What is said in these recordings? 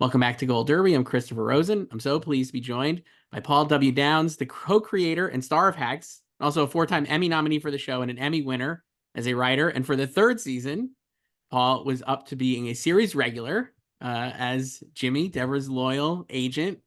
Welcome back to Gold Derby. I'm Christopher Rosen. I'm so pleased to be joined by Paul W. Downs, the co-creator and star of Hacks, also a four-time Emmy nominee for the show and an Emmy winner as a writer. And for the third season, Paul was up to being a series regular as Jimmy, Deborah's loyal agent.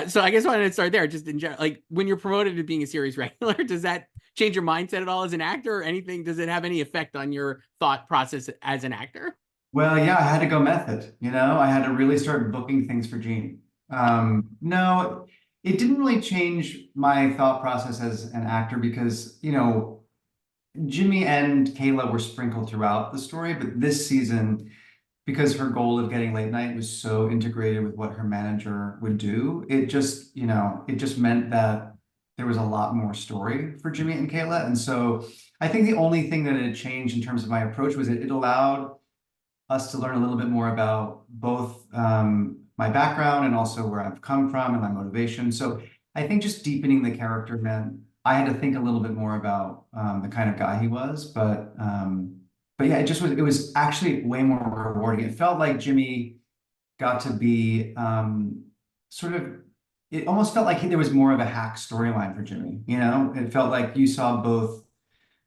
So I guess I wanted to start there, just in general, like when you're promoted to being a series regular, does that change your mindset at all as an actor or anything? Does it have any effect on your thought process as an actor? Well, yeah, I had to go method, I had to really start booking things for Gene. No, it didn't really change my thought process as an actor because, Jimmy and Kayla were sprinkled throughout the story, but this season, because her goal of getting late night was so integrated with what her manager would do, it just meant that there was a lot more story for Jimmy and Kayla. And so I think the only thing that had changed in terms of my approach was it allowed us to learn a little bit more about both my background and also where I've come from and my motivation. So I think just deepening the character meant I had to think a little bit more about the kind of guy he was. But yeah, it was actually way more rewarding. It felt like Jimmy got to be sort of, it almost felt like there was more of a hack storyline for Jimmy. It felt like you saw both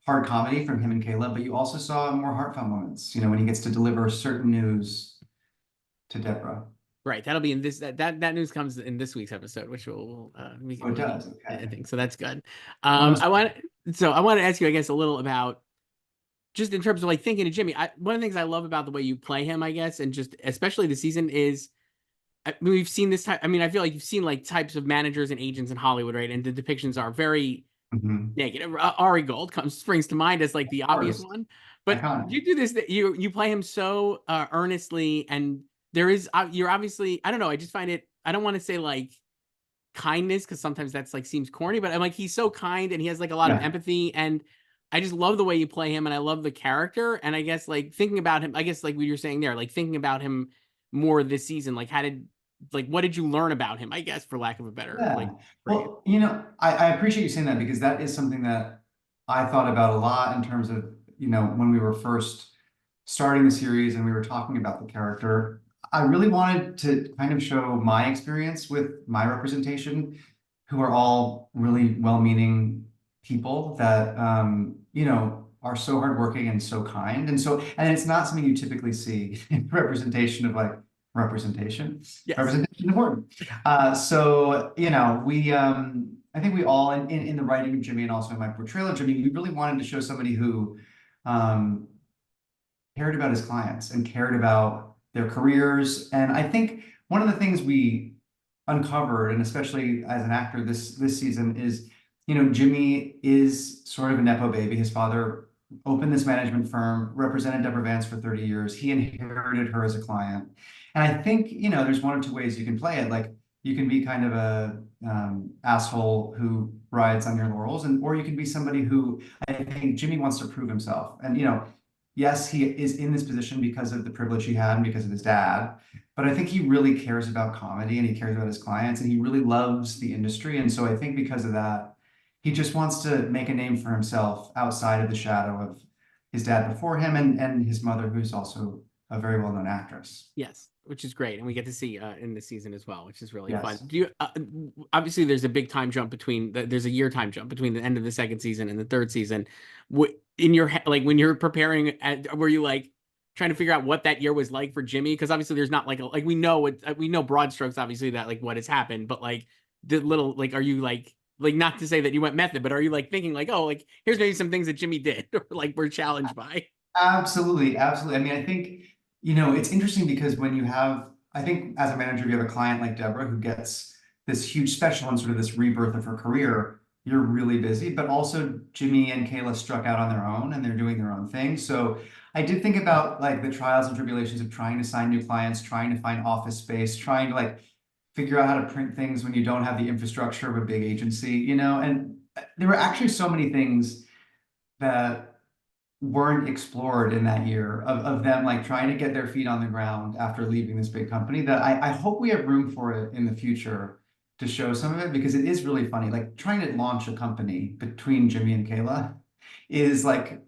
hard comedy from him and Kayla, but you also saw more heartfelt moments, when he gets to deliver certain news to Deborah. Right, that'll be in this that news comes in this week's episode, which Oh, it we does. I Okay. think so. That's good. Almost. I want to ask you, I guess, a little about just in terms of like thinking of Jimmy. One of the things I love about the way you play him, I guess, and just especially the season is we've seen this type. I mean, I feel like you've seen like types of managers and agents in Hollywood, right? And the depictions are very Mhm. negative. Ari Gold springs to mind as like the Of obvious course. one, but Iconic. you do this that you play him so earnestly, and there is you're obviously I don't know. I just find it. I don't want to say like kindness because sometimes that's like seems corny, but I'm like he's so kind and he has like a lot of Yeah. empathy, and I just love the way you play him, and I love the character, and I guess like thinking about him, I guess like what you're saying there, like thinking about him more this season, like what did you learn about him? I guess for lack of a better like Yeah. phrase. Well, I appreciate you saying that because that is something that I thought about a lot in terms of, when we were first starting the series and we were talking about the character. I really wanted to kind of show my experience with my representation, who are all really well-meaning people that, are so hardworking and so kind. And it's not something you typically see in representation of like representation. Yes. Representation is important. So, I think we all in the writing of Jimmy and also in my portrayal of Jimmy, we really wanted to show somebody who um, cared about his clients and cared about their careers. And I think one of the things we uncovered, and especially as an actor this season, is Jimmy is sort of a nepo baby. His father opened this management firm, represented Deborah Vance for 30 years. He inherited her as a client. And I think, there's one or two ways you can play it. Like you can be kind of a asshole who rides on your laurels, or you can be somebody who I think Jimmy wants to prove himself. And yes, he is in this position because of the privilege he had and because of his dad. But I think he really cares about comedy and he cares about his clients and he really loves the industry. And so I think because of that, he just wants to make a name for himself outside of the shadow of his dad before him and his mother, who's also a very well-known actress. Yes, which is great, and we get to see in this season as well, which is really fun. Yes. Do you obviously there's a big time jump between there's a year time jump between the end of the second season and the third season. In your like when you're preparing, were you like trying to figure out what that year was like for Jimmy? Because obviously there's not like we know what we know broad strokes obviously that like what has happened, but like the little like are you like not to say that you went method, but are you like thinking like oh like here's maybe some things that Jimmy did or like we're challenged by? Absolutely, absolutely. I mean, I think, it's interesting because I think as a manager, you have a client like Deborah who gets this huge special and sort of this rebirth of her career. You're really busy, but also Jimmy and Kayla struck out on their own and they're doing their own thing. So I did think about like the trials and tribulations of trying to sign new clients, trying to find office space, trying to like figure out how to print things when you don't have the infrastructure of a big agency, and there were actually so many things that weren't explored in that year of them like trying to get their feet on the ground after leaving this big company that I hope we have room for it in the future to show some of it because it is really funny. Like trying to launch a company between Jimmy and Kayla is like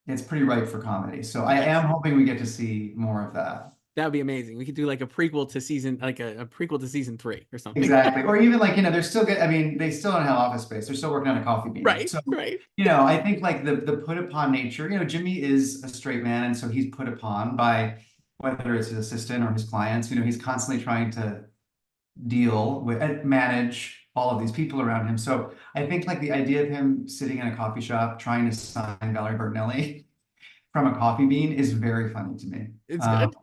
it's pretty ripe for comedy. So I Yes. am hoping we get to see more of that. That would be amazing. We could do like a prequel to season, like a prequel to season 3 or something. Exactly. Or even like, they're still good. I mean, they still don't have office space. They're still working on a coffee bean. Right, So, right. I think like the put upon nature, Jimmy is a straight man. And so he's put upon by whether it's his assistant or his clients, he's constantly trying to deal with and manage all of these people around him. So I think like the idea of him sitting in a coffee shop trying to sign Valerie Bertinelli from a coffee bean is very funny to me. It's good.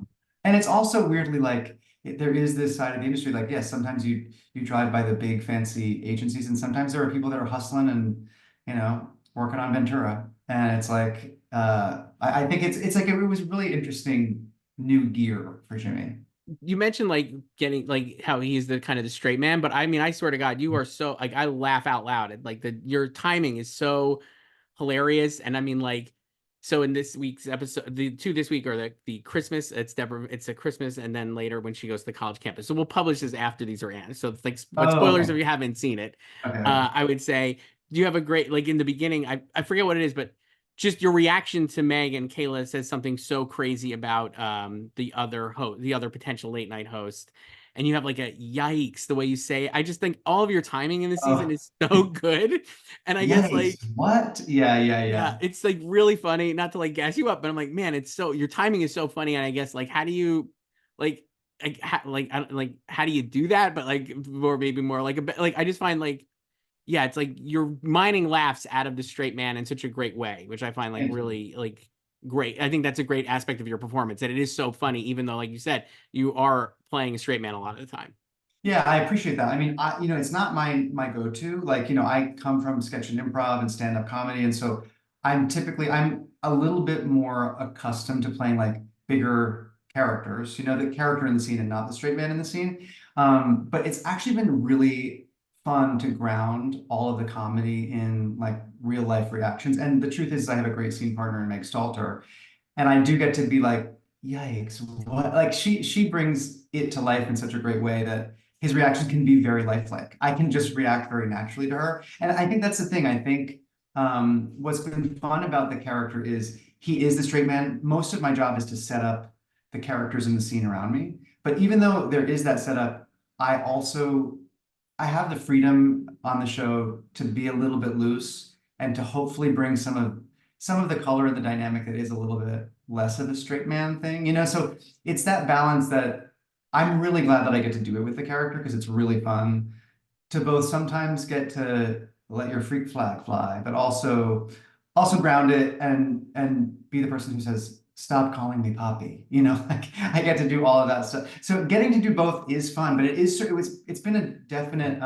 And it's also weirdly like there is this side of the industry. Like, yes, sometimes you drive by the big fancy agencies, and sometimes there are people that are hustling and working on Ventura. And it's like I think it's like it was really interesting new gear for Jimmy. You mentioned like getting like how he's the kind of the straight man, but I mean, I swear to God, you are so like I laugh out loud at like your timing is so hilarious. And I mean, like, so in this week's episode, the two this week are the Christmas. It's Deborah. It's a Christmas, and then later when she goes to the college campus. So we'll publish this after these are in. So it's like, but Oh, spoilers if okay. you haven't seen it. Okay. I would say, do you have a great like in the beginning? I forget what it is, but just your reaction to Meg and Kayla says something so crazy about the other potential late night host, and you have like a yikes the way you say it. I just think all of your timing in the season Oh, is so good, and I guess yikes. like What? Yeah, yeah, yeah, yeah. it's like really funny. Not to like gas you up, but I'm like, man, it's so your timing is so funny, and I guess like how do you like like how do you do that? But like or maybe more like a bit like I just find like yeah, it's like you're mining laughs out of the straight man in such a great way, which I find like Thank you. really like great. I think that's a great aspect of your performance, that it is so funny, even though, like you said, you are playing a straight man a lot of the time. Yeah, I appreciate that. I mean, it's not my go-to. Like, I come from sketch and improv and stand-up comedy, and so I'm a little bit more accustomed to playing like bigger characters, the character in the scene and not the straight man in the scene. But it's actually been really fun to ground all of the comedy in like real life reactions. And the truth is, I have a great scene partner in Meg Stalter, and I do get to be like, yikes, what? Like she brings it to life in such a great way that his reaction can be very lifelike. I can just react very naturally to her. And I think that's the thing. I think what's been fun about the character is he is the straight man. Most of my job is to set up the characters in the scene around me. But even though there is that setup, I have the freedom on the show to be a little bit loose and to hopefully bring some of the color and the dynamic that is a little bit less of a straight man thing, So it's that balance that I'm really glad that I get to do it with the character because it's really fun to both sometimes get to let your freak flag fly, but also ground it and be the person who says, "Stop calling me Poppy." Like I get to do all of that stuff. So getting to do both is fun, but it's been a definite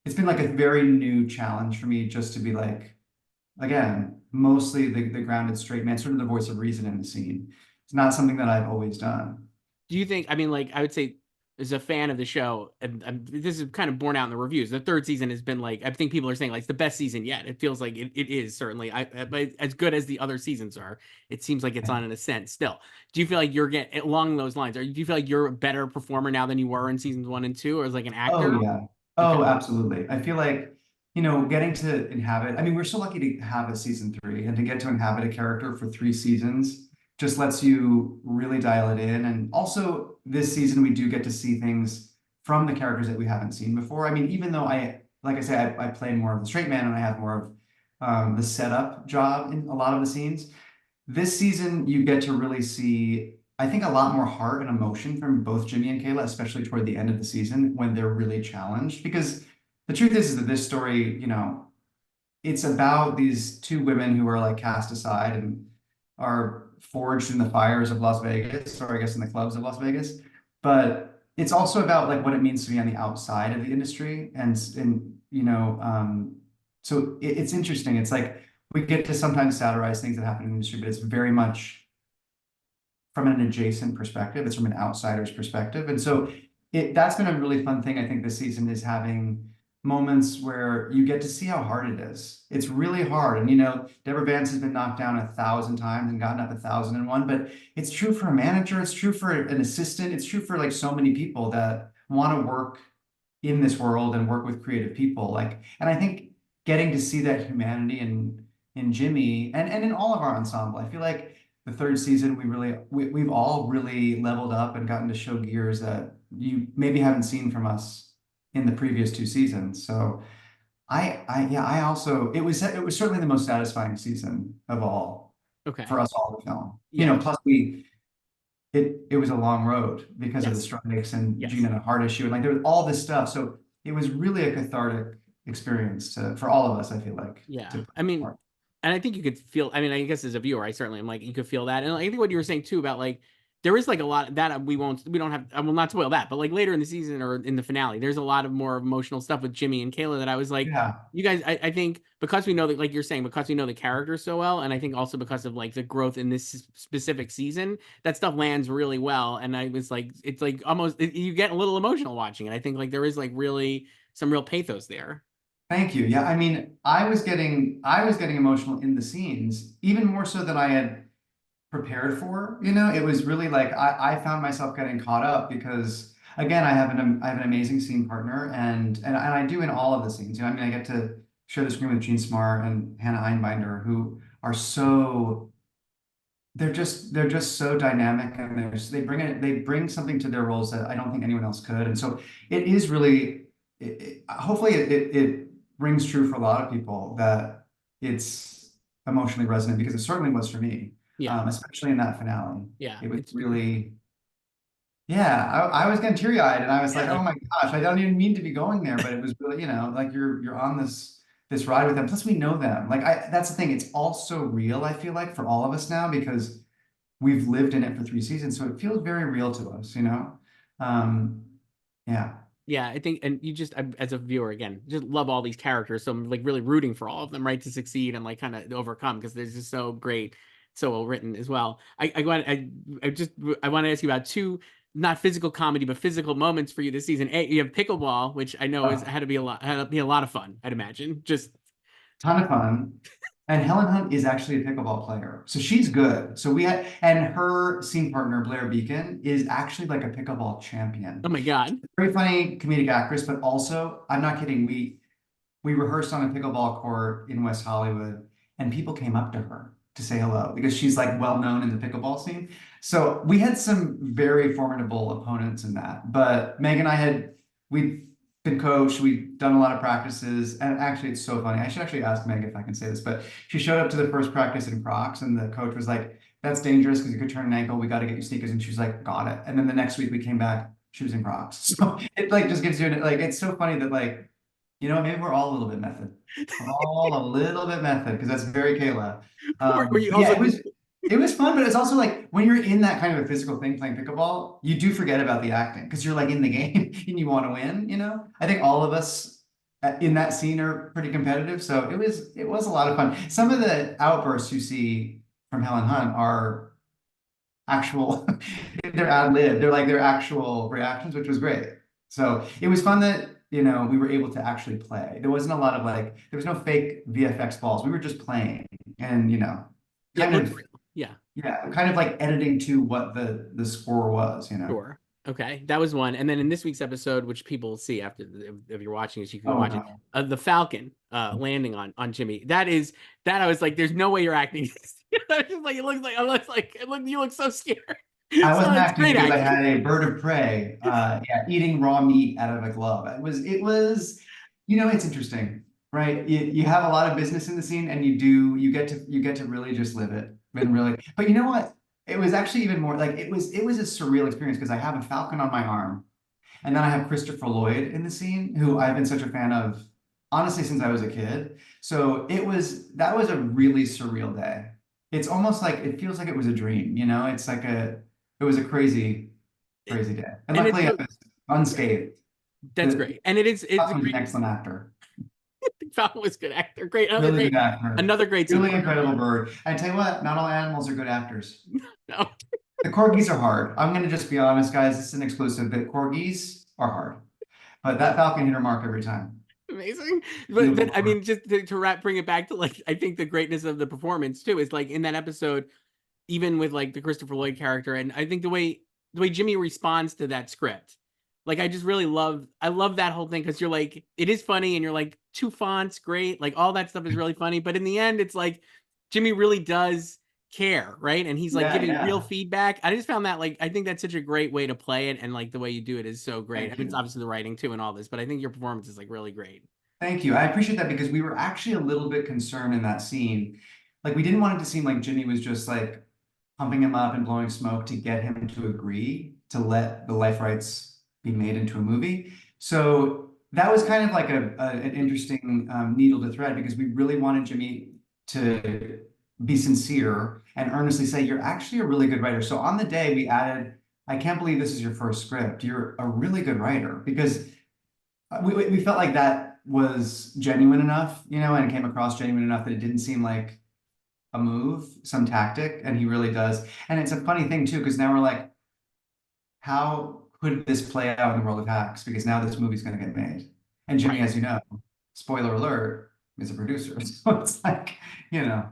it's been like a very new challenge for me just to be like, again, mostly the grounded straight man, sort of the voice of reason in the scene. It's not something that I've always done. Do you think? I mean, like I would say, as a fan of the show, and this is kind of borne out in the reviews. The third season has been like I think people are saying like it's the best season yet. It feels like it is certainly. But as good as the other seasons are, it seems like it's on an ascent still. Do you feel like you're getting along those lines? Do you feel like you're a better performer now than you were in seasons 1 and 2, or as like an Oh actor? yeah. Okay. Oh, absolutely. I feel like, getting to inhabit, I mean, we're so lucky to have a season 3 and to get to inhabit a character for 3 seasons just lets you really dial it in. And also this season, we do get to see things from the characters that we haven't seen before. I mean, even though like I say, I play more of the straight man and I have more of the setup job in a lot of the scenes. This season, you get to really see, I think, a lot more heart and emotion from both Jimmy and Kayla, especially toward the end of the season when they're really challenged. Because the truth is that this story, it's about these two women who are like cast aside and are forged in the fires of Las Vegas, or I guess in the clubs of Las Vegas. But it's also about like what it means to be on the outside of the industry, and so it's interesting. It's like we get to sometimes satirize things that happen in the industry, but it's very much from an adjacent perspective. It's from an outsider's perspective. And so that's been a really fun thing, I think, this season is having moments where you get to see how hard it is. It's really hard. And, Deborah Vance has been knocked down 1,000 times and gotten up 1,001, but it's true for a manager. It's true for an assistant. It's true for like so many people that want to work in this world and work with creative people. And I think getting to see that humanity in Jimmy and in all of our ensemble, I feel like the third season, we've all really leveled up and gotten to show gears that you maybe haven't seen from us in the previous two seasons. So yeah, I also it was certainly the most satisfying season of all Okay. for us all to film. Yeah. Plus it was a long road because of the Yes. strikes and Gina Yes. and a heart issue, and like there was all this stuff. So it was really a cathartic experience for all of us, I feel like, Yeah. to I mean, part. and I think you could feel, I mean, I guess as a viewer, I certainly am like, you could feel that. And I think what you were saying too about like, there is like a lot that we don't have, I will not spoil that, but like later in the season or in the finale, there's a lot of more emotional stuff with Jimmy and Kayla that I was like, Yeah. you guys, I think because we know that, like you're saying, because we know the characters so well, and I think also because of like the growth in this specific season, that stuff lands really well. And I was like, it's like almost, you get a little emotional watching it. I think like there is like really some real pathos there. Thank you. Yeah, I mean, I was getting emotional in the scenes, even more so than I had prepared for. It was really like I found myself getting caught up because again, I have an amazing scene partner, and I do in all of the scenes. I mean, I get to share the screen with Jean Smart and Hannah Einbinder, who are they're just so dynamic, and they bring something to their roles that I don't think anyone else could. And so it is really hopefully it rings true for a lot of people that it's emotionally resonant, because it certainly was for me, Yeah. especially in that finale. Yeah. It was It's, really, yeah, I was getting teary-eyed, and I was like, yeah. oh my gosh, I don't even mean to be going there, but it was really, like you're on this ride with them. Plus we know them. Like that's the thing. It's all so real, I feel like, for all of us now, because we've lived in it for three seasons. So it feels very real to us. Um, yeah. Yeah, I think, and you just, as a viewer, again, just love all these characters. So I'm like really rooting for all of them, right, to succeed and like kind of overcome because they're just so great, so well written as well. I want to ask you about two, not physical comedy, but physical moments for you this season. You have pickleball, which I know is Oh, had to be a lot of fun, I'd imagine. Just ton of fun. And Helen Hunt is actually a pickleball player. So she's good. And her scene partner, Blair Beacon, is actually like a pickleball oh champion. my God, Very funny comedic actress, but also, I'm not kidding, we rehearsed on a pickleball court in West Hollywood, and people came up to her to say hello because she's like well known in the pickleball scene. So we had some very formidable opponents in that. But Meg and I we'd been coached, we'd done a lot of practices, and actually it's so funny. I should actually ask Meg if I can say this, but she showed up to the first practice in Crocs, and the coach was like, "That's dangerous because you could turn an ankle. We got to get you sneakers." And she's like, "Got it." And then the next week we came back, she was in Crocs. So it like just gives you like it's so funny that like maybe we're all a little bit method. We're all a little bit method because that's very Kayla. were you But also yeah, it was fun, but it's also like when you're in that kind of a physical thing playing pickleball, you do forget about the acting because you're like in the game and you want to win. I think all of us in that scene are pretty competitive, so it was a lot of fun. Some of the outbursts you see from Helen Hunt are actual, they're ad lib. They're like their actual reactions, which was great. So it was fun that, we were able to actually play. There wasn't a lot of like, there was no fake VFX balls. We were just playing and, yeah, it kind looked of, real. Yeah. yeah, kind of like editing to what the score was. Sure. Okay, that was one. And then in this week's episode, which people will see after, if you're watching this, you can go Oh watch it. no. The Falcon landing on Jimmy. That I was like, there's no way you're acting. I was just like you look so scared. I So wasn't it's acting great because I acting. had a bird of prey, yeah, eating raw meat out of a glove. It's interesting, right? You have a lot of business in the scene, and you get to really just live it, and really. But you know what? It was actually even more like it was a surreal experience because I have a falcon on my arm, and then I have Christopher Lloyd in the scene, who I've been such a fan of, honestly, since I was a kid. So that was a really surreal day. It's almost like it feels like it was a dream. It was a crazy, crazy day. And And it's luckily I so was unscathed. that's The great. And it's a Falcon's an great excellent actor. Falcon was good actor. Great, Really good actor. another great scene Really partner. incredible bird. I tell you what, not all animals are good actors. No, The corgis are hard. I'm gonna just be honest, guys. This is an exclusive, but corgis are hard. But that falcon hit her mark every time. amazing. But Beautiful I bird. mean, just bring it back to like, I think the greatness of the performance too is like in that episode, even with like the Christopher Lloyd character, and I think the way Jimmy responds to that script, like I just really love that whole thing because you're like it is funny and you're like two fonts great, like all that stuff is really funny, but in the end it's like Jimmy really does. care, right? And he's like Yeah, giving real yeah. feedback. I just found that like I think that's such a great way to play it, and like the way you do it is so great. I Thank mean, it's you. obviously the writing too and all this, but I think your performance is like really great. Thank you. I appreciate that because we were actually a little bit concerned in that scene. Like we didn't want it to seem like Jimmy was just like pumping him up and blowing smoke to get him to agree to let the life rights be made into a movie. So that was kind of like an interesting needle to thread because we really wanted Jimmy to be sincere and earnestly say, "You're actually a really good writer." So on the day we added, "I can't believe this is your first script. You're a really good writer," because we felt like that was genuine enough, and it came across genuine enough that it didn't seem like a move, some tactic, and he really does. And it's a funny thing too, because now we're like, how could this play out in the world of hacks? Because now this movie's going to get made. And Jimmy, Right. as you know, spoiler alert, is a producer. So it's like, you know,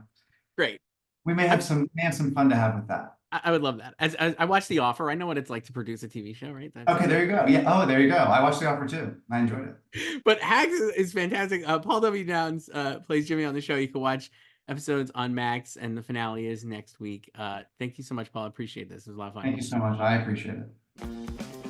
Great. we I, may have some fun to have with that. I would love that. As I watched The Offer, I know what it's like to produce a TV show, right? Okay, there you go. Yeah. Oh, there you go. I watched The Offer too. I enjoyed it. But Hacks is fantastic. Paul W. Downs plays Jimmy on the show. You can watch episodes on Max, and the finale is next week. Thank you so much, Paul. I appreciate this. It was a lot of Thank fun. you so much. I appreciate it.